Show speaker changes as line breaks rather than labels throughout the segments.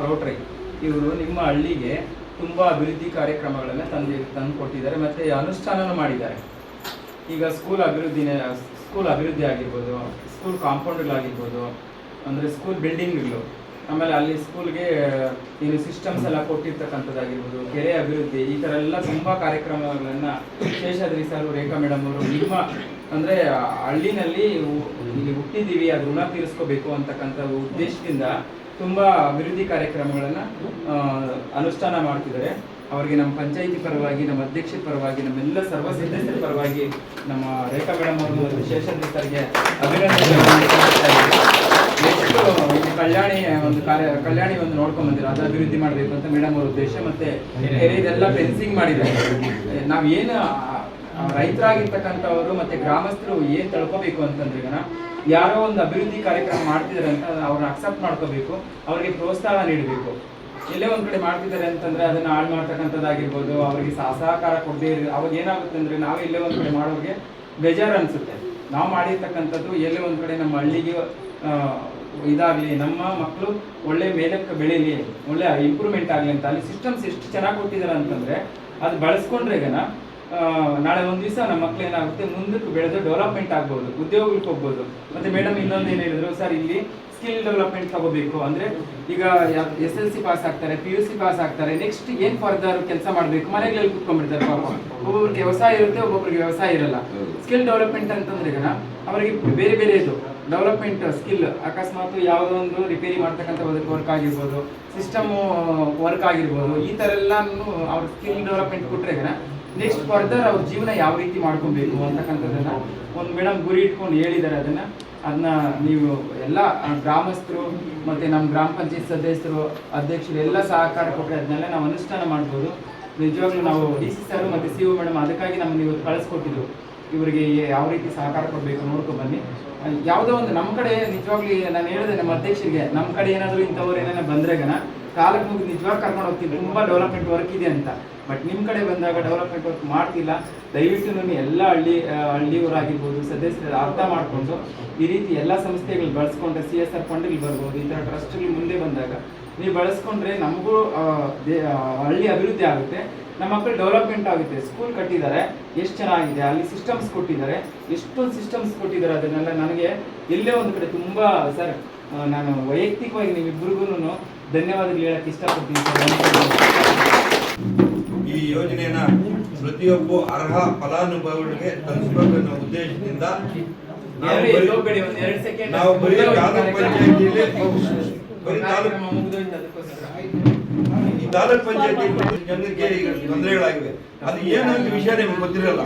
Rotary ಇವರು ನಿಮ್ಮ ಹಳ್ಳಿಗೆ ತುಂಬ ಅಭಿವೃದ್ಧಿ ಕಾರ್ಯಕ್ರಮಗಳನ್ನು ತಂದು ಕೊಟ್ಟಿದ್ದಾರೆ ಮತ್ತು ಅನುಷ್ಠಾನನೂ ಮಾಡಿದ್ದಾರೆ. ಈಗ ಸ್ಕೂಲ್ ಅಭಿವೃದ್ಧಿ ಆಗಿರ್ಬೋದು, ಸ್ಕೂಲ್ ಕಾಂಪೌಂಡ್ಗಳಾಗಿರ್ಬೋದು, ಅಂದರೆ ಸ್ಕೂಲ್ ಬಿಲ್ಡಿಂಗ್ಗಳು, ಆಮೇಲೆ ಅಲ್ಲಿ ಸ್ಕೂಲ್ಗೆ ಏನು ಸಿಸ್ಟಮ್ಸ್ ಎಲ್ಲ ಕೊಟ್ಟಿರ್ತಕ್ಕಂಥದ್ದಾಗಿರ್ಬೋದು, ಕೆರೆ ಅಭಿವೃದ್ಧಿ, ಈ ಥರ ಎಲ್ಲ ತುಂಬ ಕಾರ್ಯಕ್ರಮಗಳನ್ನು ಶೇಷಾದ್ರಿ ಸರ್, ರೇಖಾ ಮೇಡಮ್ ಅವರು ನಿಮ್ಮ ಅಂದರೆ ಹಳ್ಳಿನಲ್ಲಿ ಇಲ್ಲಿ ಹುಟ್ಟಿದ್ದೀವಿ, ಅದು ಋಣ ತೀರಿಸ್ಕೋಬೇಕು ಅಂತಕ್ಕಂಥ ಉದ್ದೇಶದಿಂದ ತುಂಬ ಅಭಿವೃದ್ಧಿ ಕಾರ್ಯಕ್ರಮಗಳನ್ನು ಅನುಷ್ಠಾನ ಮಾಡ್ತಿದ್ದಾರೆ. ಅವರಿಗೆ ನಮ್ಮ ಪಂಚಾಯಿತಿ ಪರವಾಗಿ, ನಮ್ಮ ಅಧ್ಯಕ್ಷರ ಪರವಾಗಿ, ನಮ್ಮೆಲ್ಲ ಸರ್ವ ಸದಸ್ಯರ ಪರವಾಗಿ ನಮ್ಮ ರೇಖಾ ಮೇಡಮ್ ಅವರು ಮತ್ತು ಶೇಷಾದ್ರಿ ಸರ್ಗೆ ಅಭಿನಂದನೆ. ಎಷ್ಟು ಕಲ್ಯಾಣಿ ಒಂದು ನೋಡ್ಕೊಂಡ್ ಬಂದಿರೋ ಅದು ಅಭಿವೃದ್ಧಿ ಮಾಡಬೇಕು ಅಂತ ಮೇಡಮ್ ಅವ್ರ ಉದ್ದೇಶ. ಮತ್ತೆ ಇದೆಲ್ಲ ಫೆನ್ಸಿಂಗ್ ಮಾಡಿದ್ದಾರೆ. ನಾವೇನು ರೈತರಾಗಿರ್ತಕ್ಕಂಥವ್ರು ಮತ್ತೆ ಗ್ರಾಮಸ್ಥರು ಏನ್ ತಿಳ್ಕೋಬೇಕು ಅಂತಂದ್ರೆ, ಈಗ ಯಾರೋ ಒಂದು ಅಭಿವೃದ್ಧಿ ಕಾರ್ಯಕ್ರಮ ಮಾಡ್ತಿದ್ದಾರೆ ಅಂತ ಅವ್ರನ್ನ ಅಕ್ಸೆಪ್ಟ್ ಮಾಡ್ಕೋಬೇಕು, ಅವ್ರಿಗೆ ಪ್ರೋತ್ಸಾಹ ನೀಡಬೇಕು. ಎಲ್ಲೇ ಒಂದ್ ಕಡೆ ಮಾಡ್ತಿದ್ದಾರೆ ಅಂತಂದ್ರೆ ಅದನ್ನ ಹಾಳು ಮಾಡ್ತಕ್ಕಂಥದ್ದಾಗಿರ್ಬೋದು, ಅವ್ರಿಗೆ ಸಹಕಾರ ಕೊಡದೇ ಅವಾಗ ಏನಾಗುತ್ತೆ ಅಂದ್ರೆ, ನಾವು ಎಲ್ಲೇ ಒಂದ್ ಕಡೆ ಮಾಡೋರಿಗೆ ಬೇಜಾರು ಅನ್ಸುತ್ತೆ. ನಾವು ಮಾಡಿರ್ತಕ್ಕಂಥದ್ದು ಎಲ್ಲೇ ಒಂದ್ ಕಡೆ ನಮ್ಮ ಹಳ್ಳಿಗೆ ಇದಾಗಲಿ, ನಮ್ಮ ಮಕ್ಕಳು ಒಳ್ಳೆ ಮೇಲಕ್ಕೆ ಬೆಳೀಲಿ, ಒಳ್ಳೆ ಇಂಪ್ರೂವ್ಮೆಂಟ್ ಆಗಲಿ ಅಂತ ಅಲ್ಲಿ ಸಿಸ್ಟಮ್ಸ್ ಎಷ್ಟು ಚೆನ್ನಾಗಿ ಕೊಟ್ಟಿದ್ದಾರೆ ಅಂತಂದ್ರೆ, ಅದು ಬಳಸ್ಕೊಂಡ್ರೆ ಈಗ ನಾಳೆ ಒಂದು ದಿವಸ ನಮ್ಮ ಮಕ್ಳು ಏನಾಗುತ್ತೆ, ಮುಂದಕ್ಕೆ ಬೆಳೆದು ಡೆವಲಪ್ಮೆಂಟ್ ಆಗ್ಬೋದು, ಉದ್ಯೋಗಕ್ಕೆ ಹೋಗ್ಬೋದು. ಮತ್ತೆ ಮೇಡಮ್ ಇನ್ನೊಂದು ಏನು ಹೇಳಿದ್ರು ಸರ್, ಇಲ್ಲಿ ಸ್ಕಿಲ್ ಡೆವಲಪ್ಮೆಂಟ್ ತಗೋಬೇಕು ಅಂದ್ರೆ, ಈಗ SLC ಪಾಸ್ ಆಗ್ತಾರೆ, PUC ಪಾಸ್ ಆಗ್ತಾರೆ, ನೆಕ್ಸ್ಟ್ ಏನ್ ಫರ್ದರ್ ಕೆಲಸ ಮಾಡಬೇಕು, ಮನೆಗಳಲ್ಲಿ ಕುತ್ಕೊಂಡ್ಬಿಡ್ತಾರೆ ಪಾಪ. ಒಬ್ಬೊಬ್ರಿಗೆ ವ್ಯವಸಾಯ ಇರುತ್ತೆ, ಒಬ್ಬೊಬ್ರಿಗೆ ವ್ಯವಸಾಯ ಇರಲ್ಲ. ಸ್ಕಿಲ್ ಡೆವಲಪ್ಮೆಂಟ್ ಅಂತಂದ್ರೆ ಈಗ ಅವರಿಗೆ ಬೇರೆ ಬೇರೆ ಇದು ಡೆವಲಪ್ಮೆಂಟ್ ಸ್ಕಿಲ್, ಅಕಸ್ಮಾತ್ ಯಾವುದೋ ಒಂದು ರಿಪೇರಿ ಮಾಡ್ತಕ್ಕಂಥ ವರ್ಕ್ ಆಗಿರ್ಬೋದು, ಸಿಸ್ಟಮ್ ವರ್ಕ್ ಆಗಿರ್ಬೋದು, ಈ ಥರ ಎಲ್ಲಾನು ಅವ್ರ ಸ್ಕಿಲ್ ಡೆವಲಪ್ಮೆಂಟ್ ಕೊಟ್ಟರೆ ನೆಕ್ಸ್ಟ್ ಫರ್ದರ್ ಅವ್ರ ಜೀವನ ಯಾವ ರೀತಿ ಮಾಡ್ಕೊಬೇಕು ಅಂತಕ್ಕಂಥದ್ದನ್ನ ಒಂದು ಮೇಡಮ್ ಗುರಿ ಇಟ್ಕೊಂಡು ಹೇಳಿದ್ದಾರೆ. ಅದನ್ನ ನೀವು ಎಲ್ಲ ಗ್ರಾಮಸ್ಥರು ಮತ್ತು ನಮ್ಮ ಗ್ರಾಮ ಪಂಚಾಯತ್ ಸದಸ್ಯರು, ಅಧ್ಯಕ್ಷರು ಎಲ್ಲ ಸಹಕಾರ ಕೊಟ್ಟರೆ ಅದನ್ನೆಲ್ಲ ನಾವು ಅನುಷ್ಠಾನ ಮಾಡ್ಬೋದು. ನಿಜವಾಗ್ಲೂ ನಾವು DC ಸರ್ ಮತ್ತು CO ಮೇಡಮ್ ಅದಕ್ಕಾಗಿ ನಮ್ಮನ್ನು ಇವತ್ತು ಕಳಿಸ್ಕೊಟ್ಟಿದ್ರು, ಇವರಿಗೆ ಯಾವ ರೀತಿ ಸಹಕಾರ ಕೊಡಬೇಕು ನೋಡ್ಕೊ ಬನ್ನಿ. ಯಾವುದೋ ಒಂದು ನಮ್ಮ ಕಡೆ ನಿಜವಾಗ್ಲಿ ನಾನು ಹೇಳಿದೆ ನಮ್ಮ ಅಧ್ಯಕ್ಷರಿಗೆ, ನಮ್ಮ ಕಡೆ ಏನಾದರೂ ಇಂಥವ್ರು ಏನಾರ ಬಂದ್ರೆಗನ ಕಾಲಕ್ಕೆ ಮುಗಿದು ನಿಜವಾಗಿ ಕರ್ಕೊಂಡು ಹೋಗ್ತೀನಿ, ತುಂಬ ಡೆವಲಪ್ಮೆಂಟ್ ವರ್ಕ್ ಇದೆ ಅಂತ. ಬಟ್ ನಿಮ್ಮ ಕಡೆ ಬಂದಾಗ ಡೆವಲಪ್ಮೆಂಟ್ ವರ್ಕ್ ಮಾಡ್ತಿಲ್ಲ. ದಯವಿಟ್ಟು ನಾನು ಎಲ್ಲ ಹಳ್ಳಿಯವರಾಗಿರ್ಬೋದು ಸದಸ್ಯರು ಅರ್ಥ ಮಾಡಿಕೊಂಡು ಈ ರೀತಿ ಎಲ್ಲ ಸಂಸ್ಥೆಗಳು ಬಳಸ್ಕೊಂಡ್ರೆ, CSR ಫಂಡ್ಗಳು ಬರ್ಬೋದು, ಈ ಥರ ಟ್ರಸ್ಟ್ಗಳು ಮುಂದೆ ಬಂದಾಗ ನೀವು ಬಳಸ್ಕೊಂಡ್ರೆ ನಮಗೂ ಹಳ್ಳಿ ಅಭಿವೃದ್ಧಿ ಆಗುತ್ತೆ, ನಮ್ಮ ಮಕ್ಕಳು ಡೆವಲಪ್ಮೆಂಟ್ ಆಗುತ್ತೆ. ಸ್ಕೂಲ್ ಕಟ್ಟಿದ್ದಾರೆ, ಎಷ್ಟು ಚೆನ್ನಾಗಿದೆ, ಅಲ್ಲಿ ಸಿಸ್ಟಮ್ಸ್ ಕೊಟ್ಟಿದ್ದಾರೆ, ಎಷ್ಟೊಂದು ಸಿಸ್ಟಮ್ಸ್ ಕೊಟ್ಟಿದ್ದಾರೆ. ಅದನ್ನೆಲ್ಲ ನನಗೆ ಎಲ್ಲೇ ಒಂದು ಕಡೆ ತುಂಬ ಸರ್, ನಾನು ವೈಯಕ್ತಿಕವಾಗಿ ನೀವಿಬ್ಬರಿಗೂ ಧನ್ಯವಾದಗಳು ಹೇಳಕ್ಕೆ ಇಷ್ಟಪಡ್ತೀನಿ ಸರ್.
ಈ ಯೋಜನೆಯನ್ನ ಪ್ರತಿಯೊಬ್ಬ ಅರ್ಹ ಫಲಾನುಭವಿಗಳಿಗೆ ತಲುಪಿಸಬೇಕು ಅನ್ನೋ ಉದ್ದೇಶದಿಂದ ನಾವು ಬರೀ ತಾಲೂಕ್ ಪಂಚಾಯತಿಯಲ್ಲಿ ತಾಲೂಕ್ ಪಂಚಾಯತಿ ಜನರಿಗೆ ಈಗ ತೊಂದರೆಗಳಾಗಿವೆ. ಅದು ಏನು ವಿಷಯ ನಿಮ್ಗೆ ಗೊತ್ತಿರಲ್ಲ.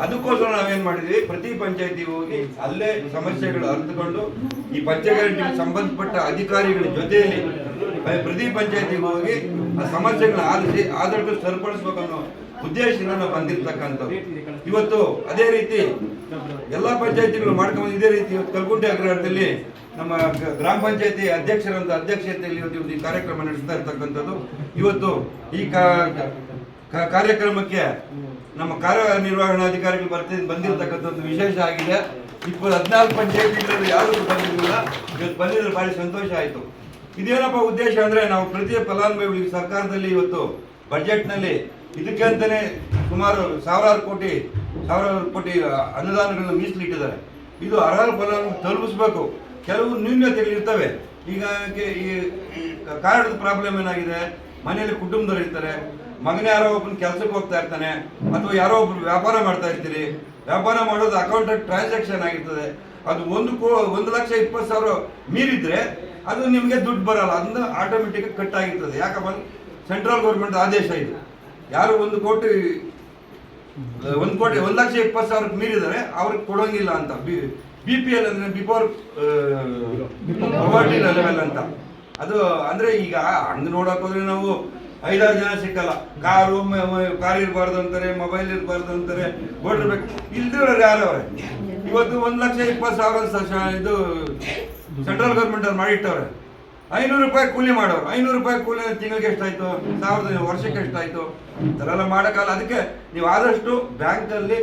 ಅದಕ್ಕೋಸ್ಕರ ನಾವೇನ್ ಮಾಡಿದ್ವಿ, ಪ್ರತಿ ಪಂಚಾಯತಿ ಹೋಗಿ ಅಲ್ಲೇ ಸಮಸ್ಯೆಗಳು ಅರ್ಥಕೊಂಡು ಈ ಪಂಚಾಯತ್ ಸಂಬಂಧಪಟ್ಟ ಅಧಿಕಾರಿಗಳ ಜೊತೆಯಲ್ಲಿ ಪ್ರತಿ ಪಂಚಾಯತಿಗೆ ಹೋಗಿ ಆ ಸಮಸ್ಯೆಗಳನ್ನ ಆಲಿಸಿ ಆದಷ್ಟು ಸರಿಪಡಿಸ್ಬೇಕನ್ನೋ ಉದ್ದೇಶದಿಂದ ನಾವು ಬಂದಿರ್ತಕ್ಕಂಥದ್ದು. ಇವತ್ತು ಅದೇ ರೀತಿ ಎಲ್ಲಾ ಪಂಚಾಯತಿಗಳು ಮಾಡ್ಕೊಂಡು ಇದೇ ರೀತಿ ಇವತ್ತು ಕಲ್ಕುಂಟೆ ಅಗ್ರಹಾರದಲ್ಲಿ ನಮ್ಮ ಗ್ರಾಮ ಪಂಚಾಯತಿ ಅಧ್ಯಕ್ಷರಂತ ಅಧ್ಯಕ್ಷತೆಯಲ್ಲಿ ಇವತ್ತು ಈ ಕಾರ್ಯಕ್ರಮ ನಡೆಸ್ತಾ ಇರ್ತಕ್ಕಂಥದ್ದು. ಇವತ್ತು ಈ ಕಾರ್ಯಕ್ರಮಕ್ಕೆ ನಮ್ಮ ಕಾರ್ಯನಿರ್ವಹಣಾಧಿಕಾರಿಗಳು ಬಂದಿರತಕ್ಕಂಥದ್ದು ವಿಶೇಷ ಆಗಿದೆ. 14 ಪಂಚಾಯತಿಗಳಲ್ಲಿ ಯಾರು ಬಂದಿರಲಿಲ್ಲ, ಇವತ್ತು ಬಂದಿದ್ರೆ ಭಾರಿ ಸಂತೋಷ ಆಯಿತು. ಇದೇನಪ್ಪ ಉದ್ದೇಶ ಅಂದ್ರೆ, ನಾವು ಪ್ರತಿ ಫಲಾನುಭವಿಗಳಿಗೆ ಸರ್ಕಾರದಲ್ಲಿ ಇವತ್ತು ಬಜೆಟ್ನಲ್ಲಿ ಇದಕ್ಕೆ ಅಂತಾನೆ ಸುಮಾರು ಸಾವಿರಾರು ಕೋಟಿ ಅನುದಾನಗಳನ್ನು ಮೀಸಲಿಟ್ಟಿದ್ದಾರೆ. ಇದು ಅರ್ಹ ಫಲಾನುಭವಿ ತಲುಪಿಸ್ಬೇಕು. ಕೆಲವು ನ್ಯೂನ್ಯತೆಗಳು ಇರ್ತವೆ. ಈಗ ಈ ಕಾರಣದ ಪ್ರಾಬ್ಲಮ್ ಏನಾಗಿದೆ, ಮನೆಯಲ್ಲಿ ಕುಟುಂಬದವರು ಇರ್ತಾರೆ, ಮಗನ ಯಾರೋ ಒಬ್ಬನ ಕೆಲಸಕ್ಕೆ ಹೋಗ್ತಾ ಇರ್ತಾನೆ, ಅಥವಾ ಯಾರೋ ಒಬ್ರು ವ್ಯಾಪಾರ ಮಾಡ್ತಾ ಇರ್ತೀರಿ. ವ್ಯಾಪಾರ ಮಾಡೋದು ಅಕೌಂಟ್ ಟ್ರಾನ್ಸಾಕ್ಷನ್ ಆಗಿರ್ತದೆ. ಅದು 1,20,000 ಮೀರಿದ್ರೆ ಅದು ನಿಮಗೆ ದುಡ್ಡು ಬರಲ್ಲ, ಅದನ್ನ ಆಟೋಮೆಟಿಕ್ ಕಟ್ ಆಗಿರ್ತದೆ. ಯಾಕಪ್ಪ, ಸೆಂಟ್ರಲ್ ಗೌರ್ಮೆಂಟ್ ಆದೇಶ ಇದೆ. ಯಾರು 1,20,000 ಮೀರಿದರೆ ಅವ್ರಿಗೆ ಕೊಡೋಂಗಿಲ್ಲ ಅಂತ. BPL ಅಂದ್ರೆ ಬಿಫೋರ್ ಪವರ್ಟಿ ಲೆವೆಲ್ ಅಂತ. ಅದು ಅಂದ್ರೆ ಈಗ ಹಂಗ್ ನೋಡಕ್ ಹೋದ್ರೆ ನಾವು 5-6 ಜನ ಸಿಕ್ಕಲ್ಲ. ಕಾರ್ ಇರಬಾರ್ದು ಅಂತಾರೆ, ಮೊಬೈಲ್ ಇರಬಾರ್ದು ಅಂತಾರೆ, ಬೋರ್ಡ್ ಇರ್ಬೇಕು. ಇಲ್ದಿರೋರು ಯಾರವ್ರೆ? ಇವತ್ತು 1,20,000 ಇದು ಸೆಂಟ್ರಲ್ ಗೌರ್ಮೆಂಟ್ ಅವ್ರು ಮಾಡಿಟ್ಟವ್ರೆ. 500 ರೂಪಾಯಿ ಕೂಲಿ ಮಾಡೋರು. 500 ರೂಪಾಯಿ ಕೂಲಿ ತಿಂಗಳಿಗೆ ಎಷ್ಟಾಯ್ತು, 1000 ವರ್ಷಕ್ಕೆ ಎಷ್ಟಾಯ್ತು? ಈ ಥರ ಎಲ್ಲ ಮಾಡೋಕ್ಕಲ್ಲ. ಅದಕ್ಕೆ ನೀವು ಆದಷ್ಟು ಬ್ಯಾಂಕಲ್ಲಿ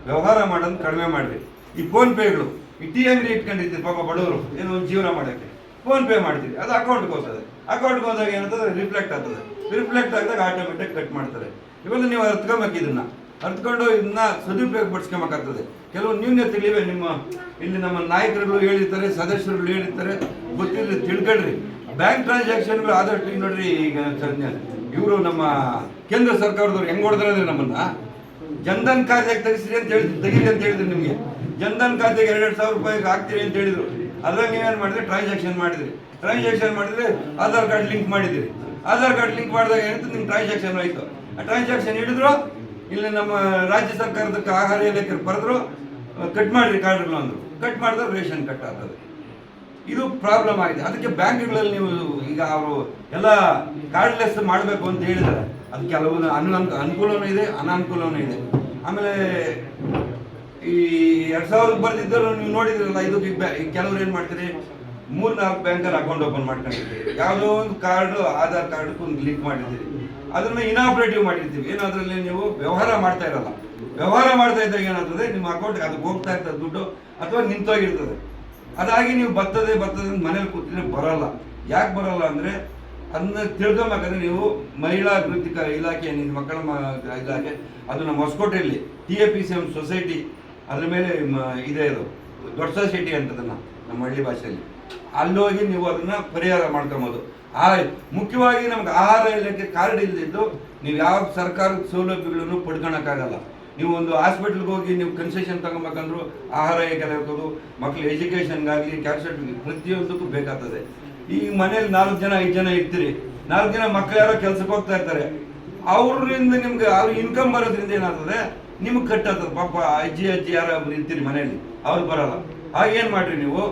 ವ್ಯವಹಾರ ಮಾಡೋದು ಕಡಿಮೆ ಮಾಡಿರಿ. ಈ ಫೋನ್ಪೇಗಳು, ಈ TM ಇಟ್ಕೊಂಡಿರ್ತೀರಿ ಪಾಪ ಬಡವರು, ಏನೋ ಒಂದು ಜೀವನ ಮಾಡೋಕ್ಕೆ ಫೋನ್ಪೇ ಮಾಡ್ತೀರಿ, ಅದು ಅಕೌಂಟ್ಗೆ ಹೋಗ್ತದೆ. ಅಕೌಂಟ್ಗೆ ಹೋದಾಗ ಏನಂತಂದ್ರೆ ರಿಫ್ಲೆಕ್ಟ್ ಆಗ್ತದೆ. ರಿಫ್ಲೆಕ್ಟ್ ಆಗಿದಾಗ ಆಟೋಮೆಟಿಕ್ ಕಟ್ ಮಾಡ್ತಾರೆ. ಇವೆಲ್ಲ ನೀವು ಅರ್ತ್ಕೊಬೇಕು, ಇದನ್ನ ಅರ್ತ್ಕೊಂಡು ಇದನ್ನ ಸದುಪಯೋಗ ಪಡಿಸ್ಕೊಬೇಕಾಗ್ತದೆ. ಕೆಲವು ನ್ಯೂನ್ಯತೆಗಳಿವೆ, ಇಲ್ಲಿ ನಮ್ಮ ನಾಯಕರುಗಳು ಹೇಳಿರ್ತಾರೆ, ಸದಸ್ಯರುಗಳು ಹೇಳಿರ್ತಾರೆ, ಗೊತ್ತಿರಲಿ ತಿಳ್ಕೊಳ್ರಿ. ಬ್ಯಾಂಕ್ ಟ್ರಾನ್ಸಾಕ್ಷನ್ಗಳು ಆದಷ್ಟು ಈಗ ನೋಡ್ರಿ, ಈಗ ಇವರು ನಮ್ಮ ಕೇಂದ್ರ ಸರ್ಕಾರದವ್ರು ಹೆಂಗ್ ಹೊಡೆದ್ರೆ ನಮ್ಮನ್ನ ಜನ್ಧನ್ ಖಾತೆಗೆ ತೆಗಿಸ್ರಿ ಅಂತ ತೆಗೀರಿ ಅಂತ ಹೇಳಿದ್ರು. ನಿಮಗೆ ಜನ್ಧನ್ ಖಾತೆಗೆ 2,000 ರೂಪಾಯಿಗೆ ಹಾಕ್ತೀರಿ ಅಂತ ಹೇಳಿದ್ರು. ಅದ್ರಾಗ ನೀವೇನು ಮಾಡಿದ್ರಿ, ಟ್ರಾನ್ಸಾಕ್ಷನ್ ಮಾಡಿದ್ರೆ ಆಧಾರ್ ಕಾರ್ಡ್ ಲಿಂಕ್ ಮಾಡಿದಿರಿ. ಆಧಾರ್ ಕಾರ್ಡ್ ಲಿಂಕ್ ಮಾಡಿದಾಗ ಏನಂತ ನಿಮ್ಗೆ ಟ್ರಾನ್ಸಾಕ್ಷನ್ ಆಯಿತು. ಆ ಟ್ರಾನ್ಸಾಕ್ಷನ್ ಹಿಡಿದ್ರು, ಇಲ್ಲಿ ನಮ್ಮ ರಾಜ್ಯ ಸರ್ಕಾರದ ಆಹಾರ ಇಲಾಖೆ ಬರೆದ್ರು ಕಟ್ ಮಾಡಿರಿ ಕಾರ್ಡ್ಗಳು ಅಂದರು. ಕಟ್ ಮಾಡಿದ್ರೆ ರೇಷನ್ ಕಟ್ ಆಗ್ತದೆ. ಇದು ಪ್ರಾಬ್ಲಮ್ ಆಗಿದೆ. ಅದಕ್ಕೆ ಬ್ಯಾಂಕ್ಗಳಲ್ಲಿ ನೀವು ಈಗ ಅವರು ಎಲ್ಲ ಕಾರ್ಡ್ಲೆಸ್ ಮಾಡಬೇಕು ಅಂತ ಹೇಳಿದ್ದಾರೆ. ಅದು ಕೆಲವು ಅನುಕೂಲನೂ ಇದೆ, ಅನಾನುಕೂಲನೂ ಇದೆ. ಆಮೇಲೆ ಈ 2,000 ಬರ್ದಿದ್ದರು ನೀವು ನೋಡಿದ್ರಲ್ಲ, ಇದಕ್ಕೆ ಕೆಲವ್ರು ಏನು ಮಾಡ್ತೀರಿ, 3-4 ಬ್ಯಾಂಕಲ್ಲಿ ಅಕೌಂಟ್ ಓಪನ್ ಮಾಡ್ಕೊಂಡಿರ್ತೀವಿ. ಯಾವುದೋ ಒಂದು ಕಾರ್ಡು ಆಧಾರ್ ಕಾರ್ಡ್ಗೆ ಒಂದು ಲಿಂಕ್ ಮಾಡಿದ್ದೀರಿ, ಅದನ್ನ ಇನಾಪರೇಟಿವ್ ಮಾಡಿರ್ತೀವಿ. ಏನು ಅದರಲ್ಲಿ ನೀವು ವ್ಯವಹಾರ ಮಾಡ್ತಾ ಇರಲ್ಲ. ವ್ಯವಹಾರ ಮಾಡ್ತಾ ಇದ್ದಾಗ ಏನಾಗ್ತದೆ, ನಿಮ್ಮ ಅಕೌಂಟ್ಗೆ ಅದಕ್ಕೆ ಹೋಗ್ತಾ ಇರ್ತದೆ ದುಡ್ಡು, ಅಥವಾ ನಿಂತೋಗಿರ್ತದೆ. ಅದಾಗಿ ನೀವು ಬರ್ತದೆ ಮನೇಲಿ ಕೂತಿದ್ರೆ ಬರಲ್ಲ. ಯಾಕೆ ಬರಲ್ಲ ಅಂದರೆ ಅದನ್ನ ತಿಳ್ಕೊಬೇಕಂದ್ರೆ ನೀವು ಮಹಿಳಾ ಅಭಿವೃದ್ಧಿ ಇಲಾಖೆ ಏನಿದೆ, ಮಕ್ಕಳ ಇಲಾಖೆ, ಅದು ನಮ್ಮ ಹೊಸಕೋಟೆಯಲ್ಲಿ TAPCM ಸೊಸೈಟಿ ಅದ್ರ ಮೇಲೆ ಇದೆ. ಅದು ದೊಡ್ಡ ಸೊಸೈಟಿ ಅಂತದನ್ನ ನಮ್ಮ ಹಳ್ಳಿ ಭಾಷೆಯಲ್ಲಿ. ಅಲ್ಲೋಗಿ ನೀವು ಅದನ್ನ ಪರಿಹಾರ ಮಾಡ್ಕೊಬೋದು. ಮುಖ್ಯವಾಗಿ ನಮ್ಗೆ ಆಹಾರ ಇಲಾಖೆ ಕಾರ್ಡ್ ಇಲ್ದಿದ್ದು ನೀವು ಯಾವ ಸರ್ಕಾರದ ಸೌಲಭ್ಯಗಳನ್ನು ಪಡ್ಕೊಳಕ್ಕಾಗಲ್ಲ. ನೀವು ಒಂದು ಹಾಸ್ಪಿಟ್ಲ್ಗೆ ಹೋಗಿ ನೀವು ಕನ್ಸೆಷನ್ ತಗೊಬೇಕಂದ್ರು ಆಹಾರ ಹೇಗೆಲ್ಲ ಇರ್ಬೋದು, ಮಕ್ಳು ಎಜುಕೇಷನ್ಗಾಗಲಿ ಕ್ಯಾಸ್ಟ್ ಸರ್ಟಿಫಿಕೇಟ್ ಪ್ರತಿಯೊಂದಕ್ಕೂ ಬೇಕಾಗ್ತದೆ. ಈ ಮನೇಲಿ 4 ಜನ 5 ಜನ ಇರ್ತೀರಿ, 4 ಜನ ಮಕ್ಳು ಯಾರೋ ಕೆಲ್ಸಕ್ಕೆ ಹೋಗ್ತಾ ಇರ್ತಾರೆ. ಅವ್ರಿಂದ ನಿಮ್ಗೆ ಅವ್ರ ಇನ್ಕಮ್ ಬರೋದ್ರಿಂದ ಏನಾಗ್ತದೆ, ನಿಮ್ಗೆ ಕಟ್ಟಾಗ್ತದೆ. ಪಾಪ ಅಜ್ಜಿ ಯಾರೋ ಒಬ್ರು ಇರ್ತೀರಿ ಮನೆಯಲ್ಲಿ, ಅವ್ರು ಬರಲ್ಲ. ಆಗೇನು ಮಾಡ್ರಿ, ನೀವು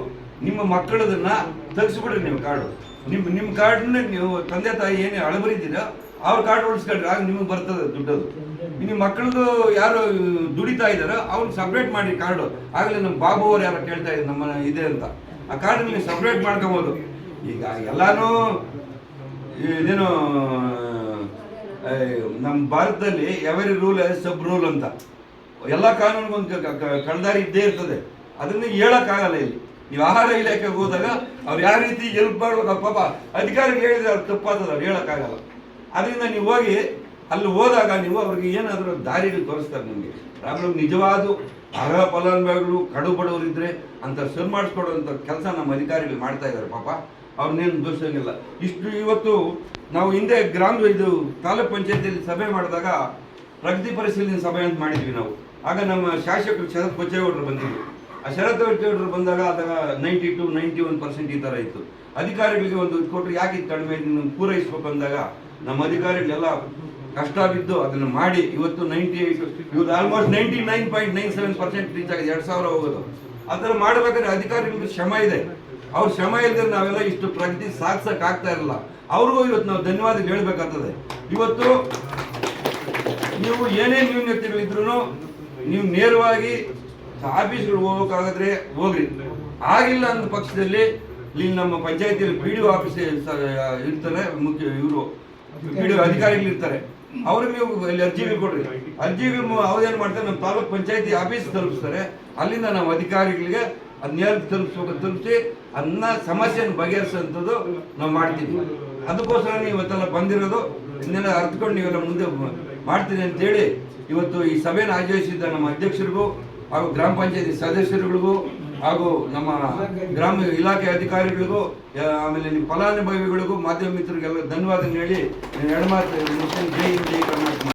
ನಿಮ್ಮ ಮಕ್ಕಳದನ್ನ ತೆಗಿಸ್ಬಿಡ್ರಿ. ನೀವು ಕಾರ್ಡು ನಿಮ್ಮ ಕಾರ್ಡನ್ನ ನೀವು ತಂದೆ ತಾಯಿ ಏನು ಅಳಬರಿದ್ದೀರಾ ಅವ್ರ ಕಾರ್ಡ್ ಉಳಿಸ್ಕೊಳ್ರಿ. ಆಗ ನಿಮಗೆ ಬರ್ತದೆ ದುಡ್ಡದು. ನಿಮ್ಮ ಮಕ್ಕಳದು ಯಾರು ದುಡಿತಾ ಇದ್ದಾರೋ ಅವ್ನು ಸಪ್ರೇಟ್ ಮಾಡಿ ಕಾರ್ಡು. ಆಗಲೇ ನಮ್ಮ ಬಾಬು ಅವ್ರು ಯಾರೋ ಕೇಳ್ತಾ ಇದ್ರು ನಮ್ಮ ಇದೆ ಅಂತ, ಆ ಕಾರ್ಡ್ ನೀವು ಸಪ್ರೇಟ್ ಮಾಡ್ಕೊಬೋದು. ಈಗ ಎಲ್ಲಾನು ಇದೇನು ನಮ್ಮ ಭಾರತದಲ್ಲಿ ಎವರಿ ರೂಲ್ ಸಬ್ ರೂಲ್ ಅಂತ ಎಲ್ಲ ಕಾನೂನಿಗೊಂದು ಕಳ್ದಾರಿ ಇದ್ದೇ ಇರ್ತದೆ. ಅದನ್ನ ಹೇಳಕ್ಕಾಗಲ್ಲ. ಇಲ್ಲಿ ನೀವು ಆಹಾರ ಇಲಾಖೆಗೆ ಹೋದಾಗ ಅವ್ರು ಯಾವ ರೀತಿ ಹೆಲ್ಪ್ ಮಾಡ್ಬೇಕು, ಪಾಪ ಅಧಿಕಾರಿಗಳು ಹೇಳಿದ್ರೆ ಅವ್ರು ತಪ್ಪಾಗ್ತದೆ, ಅವ್ರು ಹೇಳಕ್ಕಾಗಲ್ಲ. ಅದರಿಂದ ನೀವು ಹೋಗಿ ಅಲ್ಲಿ ಹೋದಾಗ ನೀವು ಅವ್ರಿಗೆ ಏನಾದರೂ ದಾರಿಗಳು ತೋರಿಸ್ತಾರೆ. ನಿಮಗೆ ಪ್ರಾಬ್ಲಮ್ ನಿಜವಾದ ಅರ್ಹ ಫಲಾನುಭವಿಗಳು ಕಡು ಬಡವರಿದ್ರೆ ಅಂತ ಸರ್ ಮಾಡಿಸ್ಕೊಡುವಂಥ ಕೆಲಸ ನಮ್ಮ ಅಧಿಕಾರಿಗಳು ಮಾಡ್ತಾ ಇದ್ದಾರೆ. ಪಾಪ ಅವ್ರನ್ನೇನು ದೋಷಂಗಿಲ್ಲ. ಇಷ್ಟು ಇವತ್ತು ನಾವು ಹಿಂದೆ ಇದು ತಾಲೂಕ್ ಪಂಚಾಯತಿಯಲ್ಲಿ ಸಭೆ ಮಾಡಿದಾಗ ಪ್ರಗತಿ ಪರಿಶೀಲನೆ ಸಭೆ ಅಂತ ಮಾಡಿದ್ವಿ ನಾವು. ಆಗ ನಮ್ಮ ಶಾಸಕರು ಶರತ್ ಬಚ್ಚೇಗೌಡರು ಬಂದಿದ್ದರು. ಆ ಶರತ್ ಬಚ್ಚೇಗೌಡರು ಬಂದಾಗ ಅದಾಗ 92-91% ಈ ಥರ ಇತ್ತು. ಅಧಿಕಾರಿಗಳಿಗೆ ಒಂದು ಕೊಟ್ಟರು, ಯಾಕೆ ಇದು ಕಡಿಮೆ ಪೂರೈಸ್ಬೇಕು ಅಂದಾಗ ನಮ್ಮ ಅಧಿಕಾರಿಗಳೆಲ್ಲ ಕಷ್ಟ ಬಿದ್ದು ಅದನ್ನು ಮಾಡಿ ಇವತ್ತು 98 ಇವ್ರು ಆಲ್ಮೋಸ್ಟ್ 99.97% ರೀಚ್ ಆಗಿದೆ. 2,000 ಹೋಗೋದು. ಆ ಥರ ಮಾಡಬೇಕಾದ್ರೆ ಅಧಿಕಾರಿಗಳಿಗೆ ಶ್ರಮ ಇದೆ. ಅವ್ರ ಶ್ರಮ ಇಲ್ಲದ್ರೆ ನಾವೆಲ್ಲ ಇಷ್ಟು ಪ್ರಗತಿ ಸಾಧಿಸಕ್ ಆಗ್ತಾ ಇರಲ್ಲ. ಅವ್ರಿಗೂ ಇವತ್ತು ನಾವು ಧನ್ಯವಾದ ಹೇಳ್ಬೇಕಾಗ್ತದೆ. ಇವತ್ತು ನೀವು ಏನೇ ನ್ಯೂನ್ಯತೆಗಳಿದ್ರು ನೀವು ನೇರವಾಗಿ ಆಫೀಸ್ಗಳು ಹೋಗೋಕ್ಕಾಗದ್ರೆ ಹೋಗ್ರಿ. ಆಗಿಲ್ಲ ಅಂದ ಪಕ್ಷದಲ್ಲಿ ಇಲ್ಲಿ ನಮ್ಮ ಪಂಚಾಯತಿಯಲ್ಲಿ PDO ಆಫೀಸ್ ಇರ್ತಾರೆ, ಇವರು PDO ಅಧಿಕಾರಿಗಳು ಇರ್ತಾರೆ. ಅವ್ರಿಗೆ ನೀವು ಅಲ್ಲಿ ಅರ್ಜಿಗಳು ಕೊಡ್ರಿ. ಅರ್ಜಿಗಳು ಅವ್ರೇನು ಮಾಡ್ತಾರೆ, ನಮ್ಮ ತಾಲೂಕ್ ಪಂಚಾಯತಿ ಆಫೀಸ್ ತಲುಪಿಸ್ತಾರೆ. ಅಲ್ಲಿಂದ ನಾವು ಅಧಿಕಾರಿಗಳಿಗೆ ಅದನ್ನೇನು ತಲುಪಿಸಿ ಅದನ್ನ ಸಮಸ್ಯೆಯನ್ನು ಬಗೆಹರಿಸುವಂಥದ್ದು ನಾವು ಮಾಡ್ತೀವಿ. ಅದಕ್ಕೋಸ್ಕರ ನೀವು ಇವತ್ತೆಲ್ಲ ಬಂದಿರೋದು, ಇದನ್ನೆಲ್ಲ ಅರ್ಥಕೊಂಡು ನೀವೆಲ್ಲ ಮುಂದೆ ಮಾಡ್ತೀನಿ ಅಂತೇಳಿ ಇವತ್ತು ಈ ಸಭೆಯನ್ನು ಆಯೋಜಿಸಿದ್ದ ನಮ್ಮ ಅಧ್ಯಕ್ಷರಿಗೂ ಹಾಗೂ ಗ್ರಾಮ ಪಂಚಾಯತಿ ಸದಸ್ಯರುಗಳಿಗೂ ಹಾಗೂ ನಮ್ಮ ಗ್ರಾಮ ಇಲಾಖೆ ಅಧಿಕಾರಿಗಳಿಗೂ ಆಮೇಲೆ ನಿಮ್ಮ ಫಲಾನುಭವಿಗಳಿಗೂ ಮಾಧ್ಯಮ ಮಿತ್ರರಿಗೆಲ್ಲ ಧನ್ಯವಾದ ಹೇಳಿ ಎಡಮಾತು ಜೈ ಕರ್ನಾಟಕ.